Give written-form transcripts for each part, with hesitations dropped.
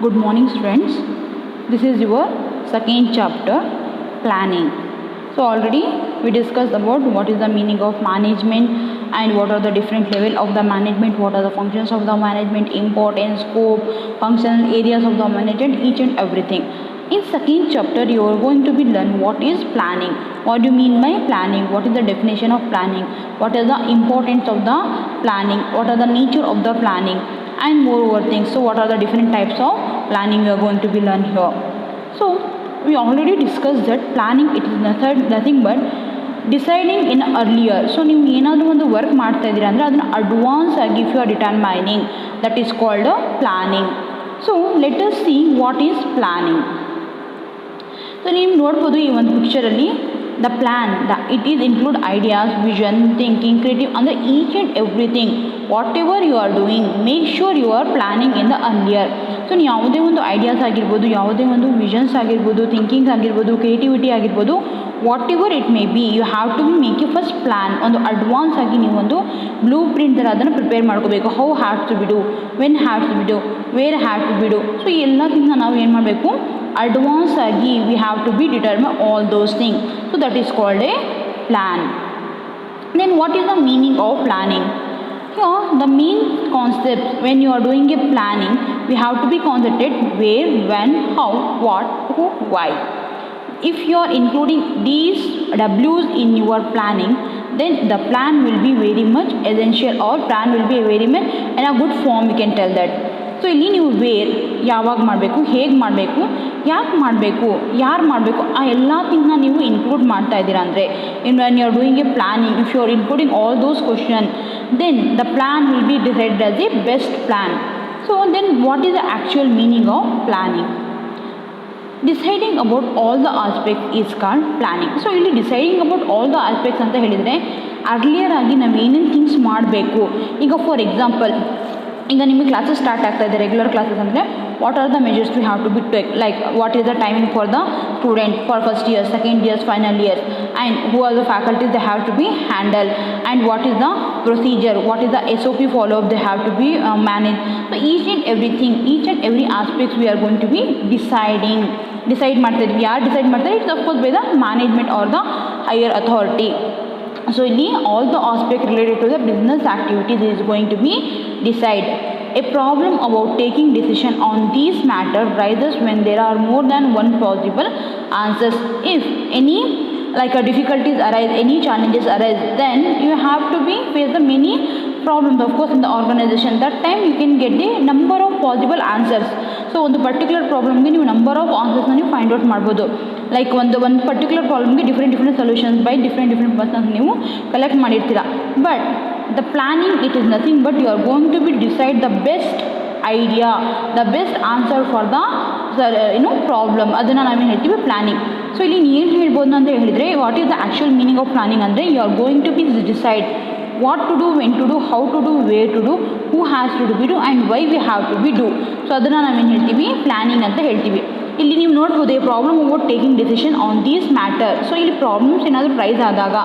Good morning, students. This is your second chapter, planning. So already we discussed about what is the meaning of management and what are the different level of the management, what are the functions of the management, importance, scope, functional areas of the management, each and everything. In second chapter, you are going to be learn what is planning. What do you mean by planning? What is the definition of planning? What is the importance of the planning? What are the nature of the planning? And moreover things. So what are the different types of planning we are going to be learn here? So we already discussed that planning it is nothing but deciding in earlier. So ನೀವು ಏನಾದರೂ ಒಂದು work ಮಾಡ್ತಾ ಇದ್ದೀರಾ ಅಂದರೆ ಅದನ್ನು advance ಆಗಿ if you are determining that is called planning. So let us see what is planning. So ನೀವು ನೋಡ್ಬೋದು ಈ ಒಂದು ಪಿಕ್ಚರಲ್ಲಿ the plan it is include ideas, vision, thinking, creative ಅಂದರೆ each and everything whatever you are doing make sure you are planning in the earlier. So ನೀವು ಯಾವುದೇ ಒಂದು ideas ಆಗಿರ್ಬೋದು, ಯಾವುದೇ ಒಂದು ವಿಷನ್ಸ್ ಆಗಿರ್ಬೋದು, ಥಿಂಕಿಂಗ್ಸ್ ಆಗಿರ್ಬೋದು, ಕ್ರಿಯೇಟಿವಿಟಿ ಆಗಿರ್ಬೋದು, whatever it may be you have to make you first plan. ಒಂದು ಅಡ್ವಾನ್ಸ್ ಆಗಿ ನೀವೊಂದು ಬ್ಲೂ ಪ್ರಿಂಟ್ ಥರ ಅದನ್ನು ಪ್ರಿಪೇರ್ ಮಾಡ್ಕೋಬೇಕು. How have to be do, when have to be do, where have to be do. So ಎಲ್ಲದನ್ನ ನಾವು ಏನು ಮಾಡಬೇಕು, ಅಡ್ವಾನ್ಸ್ ಆಗಿ we have to be determine all those thing. So that is called a plan. Then what is the meaning of planning? Here the main concept when you are doing a planning, we have to be concentrated where, when, how, what, who, why. If you are including these W's in your planning, then the plan will be very much essential, or plan will be very much in a good form, we can tell that. So ಇಲ್ಲಿ ನೀವು wear ಯಾವಾಗ ಮಾಡಬೇಕು, ಹೇಗೆ ಮಾಡಬೇಕು, ಯಾಕೆ ಮಾಡಬೇಕು, ಯಾರು ಮಾಡಬೇಕು, ಆ ಎಲ್ಲ ಥಿಂಗ್ನ ನೀವು ಇನ್ಕ್ಲೂಡ್ ಮಾಡ್ತಾ ಇದ್ದೀರಾ ಅಂದರೆ when you are doing a planning, if you are including all those question, then the plan will be decided as a best plan. So then what is the actual meaning of planning? Deciding about all the aspect is called planning. So ಇಲ್ಲಿ deciding about all the aspects ಅಂತ ಹೇಳಿದರೆ earlier ಆಗಿ ನಾವು ಏನೇನು things ಮಾಡಬೇಕು. ಈಗ for example, ಈಗ ನಿಮಗೆ ಕ್ಲಾಸಸ್ ಸ್ಟಾರ್ಟ್ ಆಗ್ತಾ ಇದೆ, ರೆಗ್ಯುಲರ್ ಕ್ಲಾಸಸ್ ಅಂದರೆ what are the measures we have to be take, like what is the timing for the student for first year, second years, final years, and who are the faculties they have to be handle, and what is the procedure, what is the SOP follow up they have to be manage. So each and everything, each and every aspects we are going to be decide ಮಾಡ್ತಾ ಇದ್ವಿ. ಯಾರು decide ಮಾಡ್ತಾರೆ? It's of course by the management are the higher authority. So ಇಲ್ಲಿ all the aspect related to the business activities is going to be decide. A problem about taking decision on these matter rises when there are more than one possible answers. If any difficulties arise, any challenges arise, then you have to be face the many problems of course in the organization. That time you can get the number of possible answers. So ಒಂದು particular ಪ್ರಾಬ್ಲಮ್ಗೆ ನೀವು number of ಆನ್ಸರ್ಸ್ನ ನೀವು find out ಮಾಡ್ಬೋದು. Like ಒಂದು particular ಪ್ರಾಬ್ಲಮ್ಗೆ different solutions by different persons ನೀವು collect ಮಾಡಿರ್ತೀರ. But the planning it is nothing but you are going to be decide the best idea, the best answer for the problem. ಅದನ್ನು ನಾವೇನು ಹೇಳ್ತೀವಿ planning. So ಇಲ್ಲಿ ಏನು ಹೇಳ್ಬೋದು ಅಂತ ಹೇಳಿದರೆ what is the actual meaning of planning ಅಂದರೆ you are going to be decide what to do, when to do, how to do, where to do, who has to be do and why we have to be do. So ಅದನ್ನು ನಾವೇನು ಹೇಳ್ತೀವಿ planning ಅಂತ ಹೇಳ್ತೀವಿ. ಇಲ್ಲಿ ನೀವು ನೋಡ್ಬೋದು a problem about taking decision on these matter. So ಇಲ್ಲಿ problems ಏನಾದರೂ ರೈಸ್ ಆದಾಗ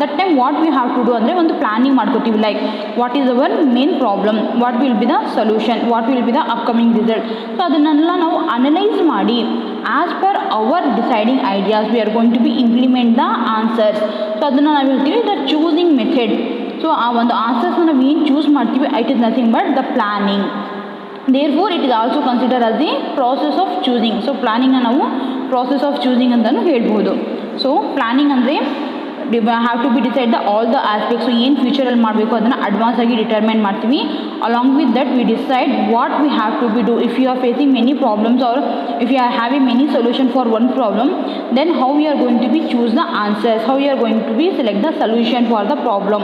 that time what we have to do ಅಂದರೆ ಒಂದು ಪ್ಲಾನಿಂಗ್ ಮಾಡ್ಕೋತೀವಿ. Like what is our main problem, what will be the solution, what will be the upcoming result. So ಅದನ್ನೆಲ್ಲ ನಾವು analyse ಮಾಡಿ as per our deciding ideas we are going to be implement the answers. So ಅದನ್ನು ನಾವು ಹೇಳ್ತೀವಿ the choosing method. So ಆ ಒಂದು ಆನ್ಸರ್ಸ್ನ ನಾವು ಏನು ಚೂಸ್ ಮಾಡ್ತೀವಿ it is nothing but the planning. Therefore it is also consider as the process of choosing. So ಪ್ಲಾನಿಂಗ್ನ ನಾವು ಪ್ರಾಸೆಸ್ ಆಫ್ ಚೂಸಿಂಗ್ ಅಂತಲೂ ಹೇಳ್ಬೋದು. ಸೊ ಪ್ಲಾನಿಂಗ್ ಅಂದರೆ have to be decide the all the aspects ಏನು ಫ್ಯೂಚರಲ್ಲಿ ಮಾಡಬೇಕು ಅದನ್ನು ಅಡ್ವಾನ್ಸ್ ಆಗಿ ಡಿಟರ್ಮೈನ್ ಮಾಡ್ತೀವಿ. Along with that we decide what we have to be do. If you are facing many problems or if you are having many solution for one problem, then how you are going to be choose the answers, how you are going to be select the solution for the problem.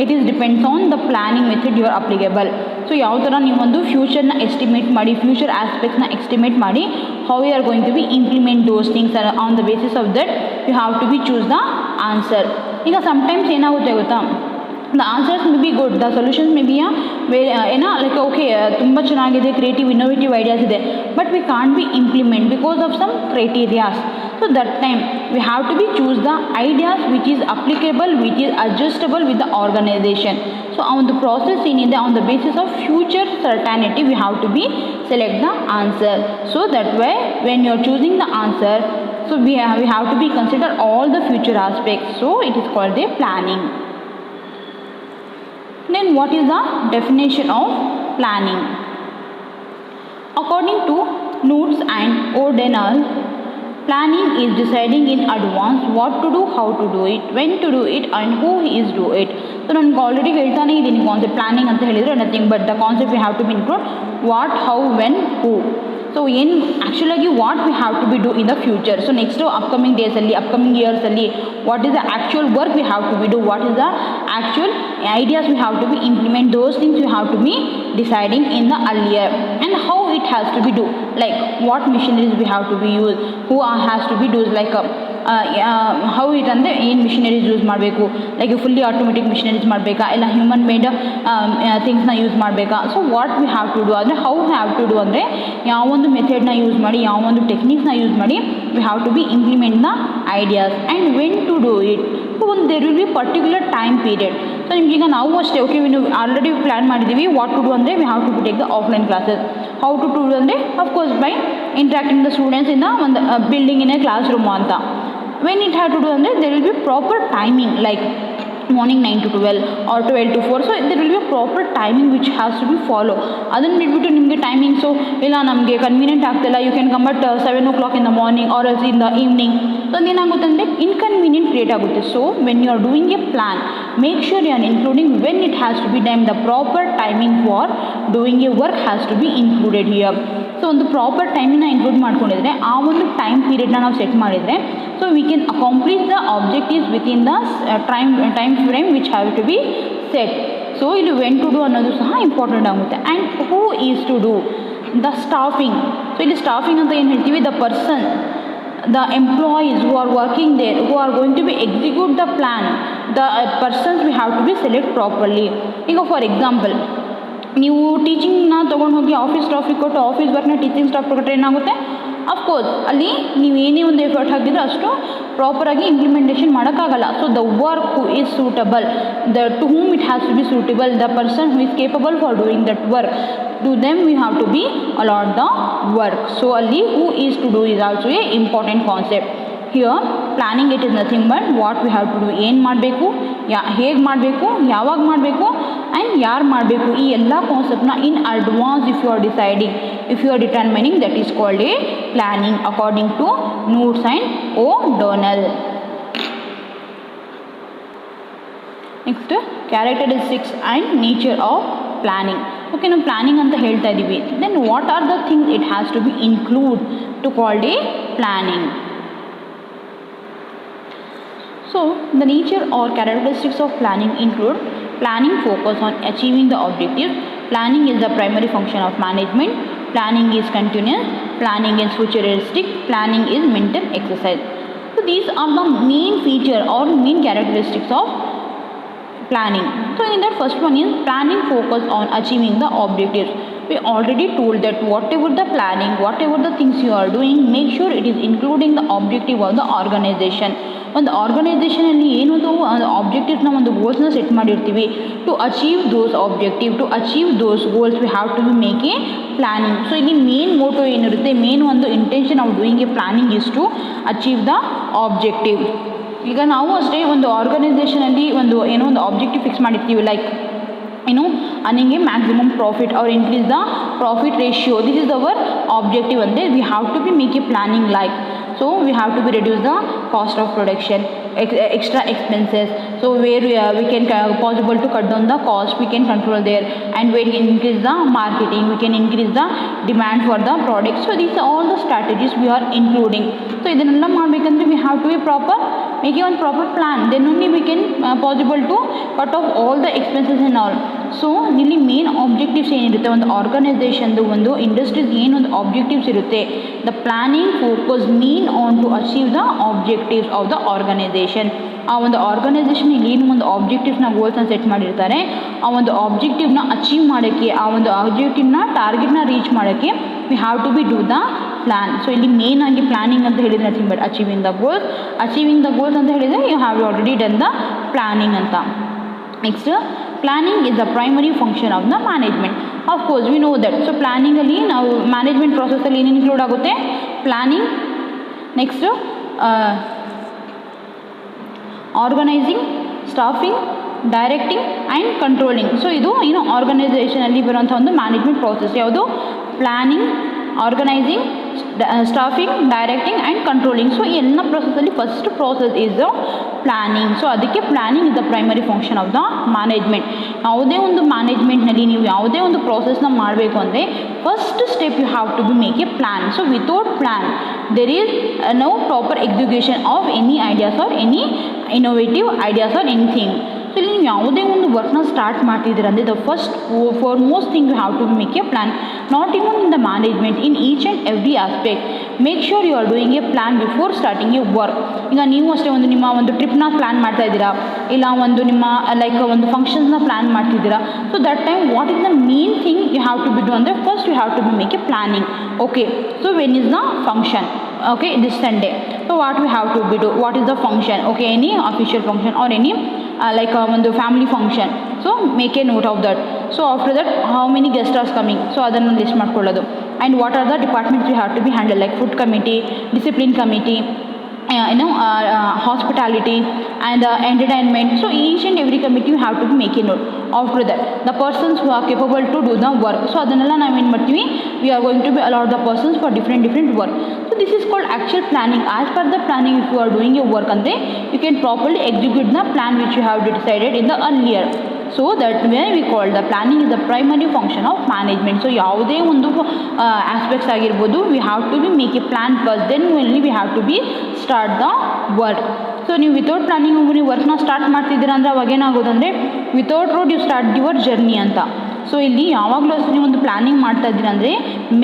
It is depends on the planning method you are applicable. So ಯಾವ ಥರ ನೀವೊಂದು ಫ್ಯೂಚರ್ನ estimate ಮಾಡಿ, future ಆಸ್ಪೆಕ್ಟ್ಸ್ನ estimate ಮಾಡಿ how you are going to be implement those things on the basis of that you have to be choose the answer. ಈಗ sometimes ಏನಾಗುತ್ತೆ ಗೊತ್ತಾ, the answers may be good, the solutions may be like okay ತುಂಬ ಚೆನ್ನಾಗಿದೆ, creative innovative ideas ಇದೆ, but we can't be implement because of some criteria. So that time we have to be choose the ideas which is applicable, which is adjustable with the organization. So on the process ಏನಿದೆ, on the basis of future certainty we have to be select the answer. So that way when you are choosing the answer, so we have to be consider all the future aspects. So it is called the planning. Then what is the definition of planning? According to Knudsen and O'Donnell, planning is deciding in advance what to do, how to do it, when to do it and who is do it. So ನಾನು already ಹೇಳ್ತಾನೆ ಇದ್ದೀನಿ concept planning ಅಂತ ಹೇಳಿದರೆ nothing but the concept we have to be include what, how, when, who. So ಏನು ಆ್ಯಕ್ಚುಲಾಗಿ what we have to be do in the future. So next upcoming ಡೇಸಲ್ಲಿ, upcoming ಇಯರ್ಸಲ್ಲಿ what is the actual work we have to be do, what is the actual ideas we have to be implement, those things we have to be deciding in the earlier, and how it has to be do, like what machineries we have to be use, who has to be do, like how it ಅಂದರೆ ಏನು machineries use ಮಾಡಬೇಕು, like fully automatic machineries ಮಾಡಬೇಕಾ ಇಲ್ಲ human made ಥಿಂಗ್ಸ್ನ use ಮಾಡಬೇಕಾ. So what we have to do ಅಂದರೆ how have to do ಅಂದರೆ ಯಾವೊಂದು ಮೆಥಡ್ನ ಯೂಸ್ ಮಾಡಿ, ಯಾವೊಂದು ಟೆಕ್ನಿಕ್ಸ್ನ ಯೂಸ್ ಮಾಡಿ we have to be implement the ideas, and when to do it. So ಒಂದು there will be particular time period. So ನಿಮಗೀಗ ನಾವು ಅಷ್ಟೇ ಓಕೆ ನೀವು ಆಲ್ರೆಡಿ ಪ್ಲ್ಯಾನ್ ಮಾಡಿದ್ದೀವಿ ವಾಟ್ ಟು ಡೂ ಅಂದರೆ we have to take the offline classes. How to do ಅಂದರೆ of course by interacting the students in ಒಂದು building in a classroom ಅಂತ. When it have to do ಅಂದರೆ there will be proper timing, like morning 9 to 12 or 12 to 4. So there will be a proper timing which has to be follow. ಅದನ್ನು ಬಿಟ್ಬಿಟ್ಟು ನಿಮಗೆ timings ಇಲ್ಲ ನಮಗೆ convenient ಆಗ್ತಿಲ್ಲ, you can come at 7 o'clock in the morning or else in the evening. So ಅದೇನಾಗುತ್ತೆ ಅಂದರೆ inconvenient create ಆಗುತ್ತೆ. So when you are doing a plan, make sure you are including when it has to be done, the proper timing for doing a work has to be included here. So ಒಂದು proper ಟೈಮಿನ include ಮಾಡ್ಕೊಂಡಿದ್ರೆ ಆ ಒಂದು time ಪೀರಿಯಡ್ನ ನಾವು set ಮಾಡಿದರೆ so we can accomplish the objectives within the time frame which have to be set. So ಇಲ್ಲಿ when to do ಅನ್ನೋದು ಸಹ ಇಂಪಾರ್ಟೆಂಟ್ ಆಗುತ್ತೆ. And who is to do the staffing. So ಇಲ್ಲಿ ಸ್ಟಾಫಿಂಗ್ ಅಂತ ಏನು ಹೇಳ್ತೀವಿ, the person, the employees who are working there, who are going to be execute the plan, the persons we have to be select properly. ಈಗ for example ನೀವು ಟೀಚಿಂಗ್ನ ತೊಗೊಂಡು ಹೋಗಿ office ಸ್ಟಾಫಿಗೆ ಕೊಟ್ಟು office ವರ್ಕ್ನ teaching staff ಕೊಟ್ಟರೆ ಏನಾಗುತ್ತೆ, ಅಫ್ಕೋರ್ಸ್ ಅಲ್ಲಿ ನೀವು ಏನೇ ಒಂದು ಎಫರ್ಟ್ ಹಾಕಿದ್ರೆ ಅಷ್ಟು ಪ್ರಾಪರಾಗಿ ಇಂಪ್ಲಿಮೆಂಟೇಷನ್ ಮಾಡೋಕ್ಕಾಗಲ್ಲ. So the work who is suitable, to whom it has to be suitable, the person who is capable for doing that work, to them we have to be allot the work. So ಅಲ್ಲಿ who is to do is also a important concept. Here planning it is nothing but what we have to do, ಏನು ಮಾಡಬೇಕು, ಹೇಗೆ ಮಾಡಬೇಕು, ಯಾವಾಗ ಮಾಡಬೇಕು and ಯಾರು ಮಾಡಬೇಕು, ಈ ಎಲ್ಲ ಕಾನ್ಸೆಪ್ಟ್ನ in advance if you are deciding, if you are determining, that is called a planning according to Knudsen and O'Donnell. Next characteristics and nature of planning. Okay, ನಾವು ಪ್ಲಾನಿಂಗ್ ಅಂತ ಹೇಳ್ತಾ ಇದ್ದೀವಿ. Then what are the things it has to be include to called a planning. So the nature or characteristics of planning include planning focus on achieving the objectives, planning is the primary function of management, planning is continuous, planning is futuristic, planning is mental exercise. So these are the main feature or main characteristics of planning. So in that first one is planning focus on achieving the objectives. We already told that whatever the planning, whatever the things you are doing, make sure it is including the objective of the organization. ಒಂದು ಆರ್ಗನೈಸೇಷನಲ್ಲಿ ಏನೊಂದು ಆಬ್ಜೆಕ್ಟಿವ್ಸ್ನ ಒಂದು ಗೋಲ್ಸ್ನ set ಮಾಡಿರ್ತೀವಿ. To achieve those objective, to achieve those goals we have to be make a planning. So ಇಲ್ಲಿ main motto ಏನಿರುತ್ತೆ, main ಒಂದು intention of doing a planning is to achieve the objective. ಈಗ ನಾವು ಅಷ್ಟೇ ಒಂದು ಆರ್ಗನೈಸೇಷನಲ್ಲಿ ಒಂದು ಏನೋ ಒಂದು ಆಬ್ಜೆಕ್ಟಿವ್ ಫಿಕ್ಸ್ ಮಾಡಿರ್ತೀವಿ, like earning a maximum profit or increase the profit ratio. This is our objective, and then we have to be make a planning like. So we have to be reduce the cost of production, extra expenses. So where we can possible to cut down the cost, we can control there, and where we increase the marketing, we can increase the demand for the product. So these are all the strategies we are including. So ಇದನ್ನೆಲ್ಲ ಮಾಡಬೇಕಂದ್ರೆ we have to be proper making one proper plan, then only we can possible to cut off all the expenses and all. So ಇಲ್ಲಿ main objectives ಏನಿರುತ್ತೆ ಒಂದು ಆರ್ಗನೈಸೇಷನ್ದು ಒಂದು industries ಏನೊಂದು objectives ಇರುತ್ತೆ, the planning focus mean on to achieve the objectives of the organisation. ಆ ಒಂದು organisation ಏನು ಒಂದು ಆಬ್ಜೆಕ್ಟಿವ್ಸ್ನ ಗೋಲ್ಸ್ನ ಸೆಟ್ ಮಾಡಿರ್ತಾರೆ, ಆ ಒಂದು ಆಬ್ಜೆಕ್ಟಿವ್ನ ಅಚೀವ್ ಮಾಡೋಕ್ಕೆ, ಆ ಒಂದು ಆಬ್ಜೆಕ್ಟಿವ್ನ ಟಾರ್ಗೆಟ್ನ ರೀಚ್ ಮಾಡೋಕ್ಕೆ we have to be do the plan. So ಇಲ್ಲಿ ಮೇನ್ ಆಗಿ ಪ್ಲಾನಿಂಗ್ ಅಂತ ಹೇಳಿದರೆ nothing but achieving the goals ಅಂತ ಹೇಳಿದರೆ you have already done the planning ಅಂತ. Next planning is the primary function of the management. Of course we know that. So ಪ್ಲಾನಿಂಗಲ್ಲಿ ನಾವು management ಪ್ರಾಸೆಸಲ್ಲಿ ಏನೇನು ಇನ್ಕ್ಲೂಡ್ ಆಗುತ್ತೆ, planning, next organising, staffing, directing and controlling. So ಇದು ಏನು ಆರ್ಗನೈಸೇಷನಲ್ಲಿ ಬರುವಂಥ ಒಂದು ಮ್ಯಾನೇಜ್ಮೆಂಟ್ ಪ್ರಾಸೆಸ್ ಯಾವುದು, planning, organising, staffing, directing and controlling. So ಈ ಎಲ್ಲ ಪ್ರೊಸೆಸಲ್ಲಿ first process is the planning. So ಅದಕ್ಕೆ planning is the primary function of the management. ಯಾವುದೇ ಒಂದು ಮ್ಯಾನೇಜ್ಮೆಂಟ್ನಲ್ಲಿ ನೀವು ಯಾವುದೇ ಒಂದು ಪ್ರಾಸೆಸ್ನ ಮಾಡಬೇಕು ಅಂದರೆ first step you have to be make a plan. So without plan there is no proper execution of any ideas or any innovative ideas or anything. So ಇಲ್ಲಿ ನೀವು ಯಾವುದೇ ಒಂದು ವರ್ಕ್ನ ಸ್ಟಾರ್ಟ್ ಮಾಡ್ತಿದ್ದೀರ ಅಂದರೆ the first foremost thing you have to make a plan, not even in the management, in each and every aspect. Make sure you are doing a plan before starting a work. ಈಗ ನೀವು ಅಷ್ಟೇ ಒಂದು ನಿಮ್ಮ ಒಂದು ಟ್ರಿಪ್ನ plan ಮಾಡ್ತಾ ಇದ್ದೀರಾ, ಇಲ್ಲ ಒಂದು ನಿಮ್ಮ ಲೈಕ್ ಒಂದು ಫಂಕ್ಷನ್ಸ್ನ ಪ್ಲ್ಯಾನ್ ಮಾಡ್ತಿದ್ದೀರಾ. So that time what is the main thing you have to be do ಅಂದರೆ first you have to be make a planning. Okay, so when is the function, okay, this Sunday, so what we have to be do, what is the function, okay, any official function or any like ಒಂದು family function, so make a note of that. So after that how many guests are coming, so ಅದನ್ನು list ಮಾಡ್ಕೊಳ್ಳೋದು. and what are the departments you have to be handled, like food committee, discipline committee, hospitality and entertainment. So each and every committee you have to be make a note. After that the persons who are capable to do the work, so adanella ನಾವು ಏನು ಮಾಡ್ತೀವಿ, we are going to be allowed the persons for different work. So this is called actual planning. As per the planning, if you are doing your work andre you can properly execute the plan which you have decided in the earlier. So that way we call the planning is the primary function of management. So ಯಾವುದೇ ಒಂದು aspects ಆಗಿರ್ಬೋದು, we have to be make a plan first, then only we have to be start the work. So ನೀವು without planning ನೀವು ವರ್ಕ್ನ start ಮಾಡ್ತಿದ್ದೀರಾ ಅಂದರೆ ಅವಾಗ ಏನಾಗೋದಂದರೆ without road you start your journey ಅಂತ. ಸೊ ಇಲ್ಲಿ ಯಾವಾಗಲೂ ಅಷ್ಟೇ ನೀವು ಒಂದು ಪ್ಲಾನಿಂಗ್ ಮಾಡ್ತಾ ಇದ್ದೀರಾ ಅಂದರೆ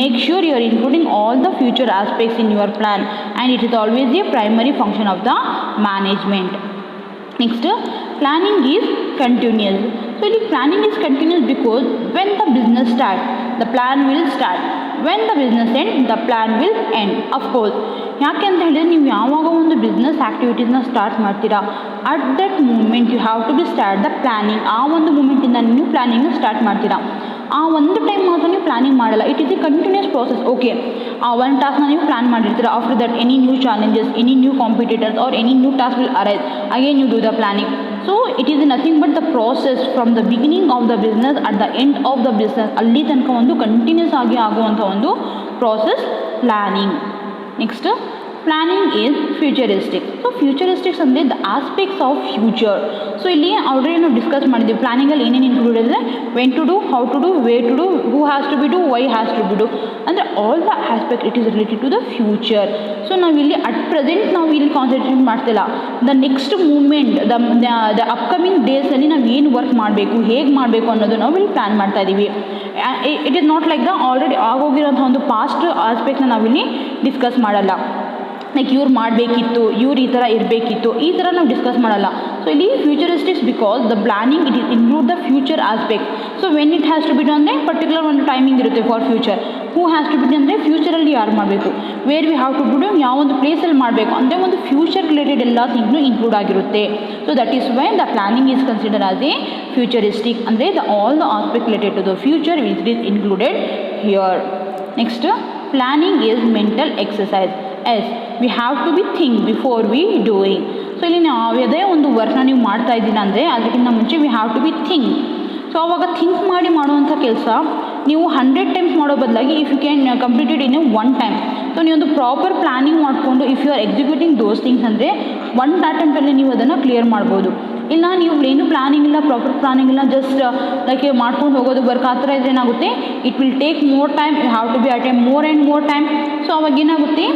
make sure you are including all the future aspects in your plan and it is always a primary function of the management. Next planning is continuous. So ಇಲ್ಲಿ planning is continuous because when the business start the plan will start, when the business end the plan will end. Of course ಯಾಕೆ ಅಂತ ಹೇಳಿದರೆ ನೀವು ಯಾವಾಗ ಒಂದು business ಆ್ಯಕ್ಟಿವಿಟೀಸ್ನ start ಮಾಡ್ತೀರಾ at that moment you have to be start the planning. ಆ ಒಂದು ಮೂಮೆಂಟಿಂದ ನೀವು ಪ್ಲಾನಿಂಗ್ನ ಸ್ಟಾರ್ಟ್ ಮಾಡ್ತೀರಾ. ಆ ಒಂದು ಟೈಮ್ ಮಾತ್ರ ನೀವು ಪ್ಲಾನಿಂಗ್ ಮಾಡಲ್ಲ, it is a continuous process. Okay, ಆ ಒಂದು ಟಾಸ್ಕ್ನ ನೀವು ಪ್ಲಾನ್ ಮಾಡಿರ್ತೀರ. After that any new challenges, any new competitors or any new task will arise, again you do the planning. So it is nothing but the process from the beginning of the business at the end of the business, ಅಲ್ಲಿ ತನಕ ಒಂದು continuous ಆಗಿ ಆಗುವಂಥ ಒಂದು process planning. Next planning is futuristic. So futuristics ಅಂದರೆ the aspects of future. So ಇಲ್ಲಿ already ನಾವು discuss ಮಾಡಿದ್ದೀವಿ ಪ್ಲಾನಿಂಗಲ್ಲಿ ಏನೇನು ಇನ್ಕ್ಲೂಡ್ ಇದೆ, when to do, how to do, way to do, who has to be do, why has to be do, ಅಂದರೆ all the aspect it is related to the future. So ನಾವಿಲ್ಲಿ at present ನಾವು ಇಲ್ಲಿ concentrate ಮಾಡ್ತಿಲ್ಲ, the next moment the upcoming ಡೇಸಲ್ಲಿ ನಾವು ಏನು work ಮಾಡಬೇಕು, ಹೇಗೆ ಮಾಡಬೇಕು ಅನ್ನೋದು ನಾವು ಇಲ್ಲಿ ಪ್ಲ್ಯಾನ್ ಮಾಡ್ತಾ ಇದ್ದೀವಿ. It is not like the already ಆಗೋಗಿರೋಂಥ ಒಂದು ಪಾಸ್ಟ್ ಆಸ್ಪೆಕ್ಟ್ನ ನಾವಿಲ್ಲಿ ಡಿಸ್ಕಸ್ ಮಾಡಲ್ಲ. ಲೈಕ್ ಇವ್ರು ಮಾಡಬೇಕಿತ್ತು, ಇವ್ರು ಈ ಥರ ಇರಬೇಕಿತ್ತು, ಈ ಥರ ನಾವು ಡಿಸ್ಕಸ್ ಮಾಡಲ್ಲ. ಸೊ ಇಲ್ಲಿ futuristics because the planning it is include the future aspect. So when it has to be ಅಂದರೆ ಪರ್ಟಿಕ್ಯುಲರ್ ಒಂದು ಟೈಮಿಂಗ್ ಇರುತ್ತೆ for future. Who has to be ಅಂದರೆ ಫ್ಯೂಚರಲ್ಲಿ ಯಾರು ಮಾಡಬೇಕು, ವೇರ್ ವಿ ಹ್ಯಾವ್ ಟು ಬಿಡು, ಯಾವ ಒಂದು ಪ್ಲೇಸಲ್ಲಿ ಮಾಡಬೇಕು ಅಂದರೆ ಒಂದು ಫ್ಯೂಚರ್ ರಿಲೇಟೆಡ್ ಎಲ್ಲ ಥಿಂಗ್ನು ಇನ್ಕ್ಲೂಡ್ ಆಗಿರುತ್ತೆ. So that is why the planning is consider as a futuristic, ಅಂದರೆ the all the aspect related to the future which is included here. Next planning is mental exercise. As we have to be think before we doing. So ಇಲ್ಲಿ ನಾವು ಯಾವುದೇ ಒಂದು ವರ್ಕ್ನ ನೀವು ಮಾಡ್ತಾ ಇದ್ದೀರಾ ಅಂದರೆ ಅದಕ್ಕಿಂತ ಮುಂಚೆ we have to be think. So ಆವಾಗ ಥಿಂಕ್ ಮಾಡಿ ಮಾಡುವಂಥ ಕೆಲಸ ನೀವು 100 ಟೈಮ್ಸ್ ಮಾಡೋ ಬದಲಾಗಿ if you can completed in one time. So ನೀವೊಂದು ಪ್ರಾಪರ್ ಪ್ಲಾನಿಂಗ್ ಮಾಡಿಕೊಂಡು if you are executing those things ಅಂದರೆ ಒನ್ ಅಟೆಂಪ್ಟಲ್ಲಿ ನೀವು ಅದನ್ನು ಕ್ಲಿಯರ್ ಮಾಡ್ಬೋದು. ಇಲ್ಲ ನೀವು ಏನು ಪ್ಲಾನಿಂಗ್ ಇಲ್ಲ, ಪ್ರಾಪರ್ ಪ್ಲಾನಿಂಗ್ ಇಲ್ಲ, ಜಸ್ಟ್ ಲೈಕ್ ಮಾಡ್ಕೊಂಡು ಹೋಗೋದು ವರ್ಕ್ ಆ ಥರ ಇದ್ರೆ ಏನಾಗುತ್ತೆ, it will take more time, you have to B attend more and more time. So ಅವಾಗ ಏನಾಗುತ್ತೆ,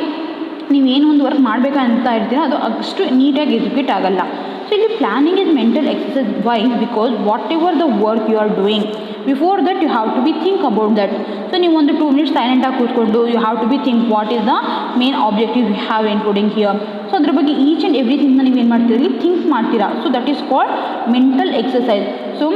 ನೀವೇನು ಒಂದು ವರ್ಕ್ ಮಾಡಬೇಕಂತ ಇರ್ತೀರ ಅದು ಅಷ್ಟು ನೀಟಾಗಿ ಎಕ್ಸಿಕ್ಯೂಟ್ ಆಗಲ್ಲ. ಸೊ ಇಲ್ಲಿ planning is mental exercise. Why? Because what ever the work you are doing, before that you have to be think about that. So ನೀವು ಒಂದು 2 minutes ಸೈಲೆಂಟಾಗಿ ಕೂತ್ಕೊಂಡು you have to be think what is the main objective you have including here. So ಅದ್ರ ಬಗ್ಗೆ each and ಎವ್ರಿಥಿಂಗ್ನ ನೀವೇನು ಮಾಡ್ತೀರಿ, think ಮಾಡ್ತೀರಾ. So that is called mental exercise. So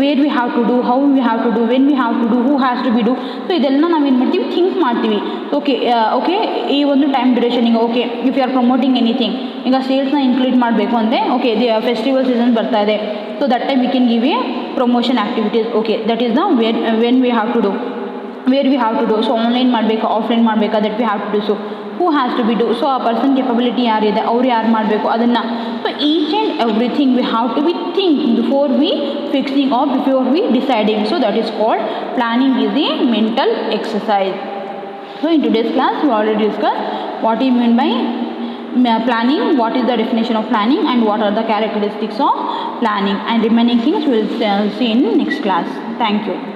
where we have to do, how we have to do, when we have to do, who has to be do. So ಇದೆಲ್ಲ ನಾವೇನು ಮಾಡ್ತೀವಿ, think ಮಾಡ್ತೀವಿ. Okay ಈ ಒಂದು time ಡ್ಯೂರೇಷನಿಗೆ okay if you are promoting anything, ಈಗ ಸೇಲ್ಸ್ನ include ಮಾಡಬೇಕು ಅಂದರೆ ಓಕೆ ಫೆಸ್ಟಿವಲ್ ಸೀಸನ್ ಬರ್ತಾ ಇದೆ. So that time we can give a promotion activities. Okay that is the when we have to do, where we have to do. So online ಮಾಡಬೇಕಾ offline ಮಾಡಬೇಕಾ, that we have to do. So who has to be do. So ಆ person capability ಯಾರಿದೆ, ಅವ್ರು ಯಾರು ಮಾಡಬೇಕು ಅದನ್ನು. So each and everything we have to be think before we fixing or before we deciding. So that is called planning is A mental exercise. So in today's class we already discussed what you mean by planning, what is the definition of planning, and what are the characteristics of planning, and remaining things we will see in next class. Thank you.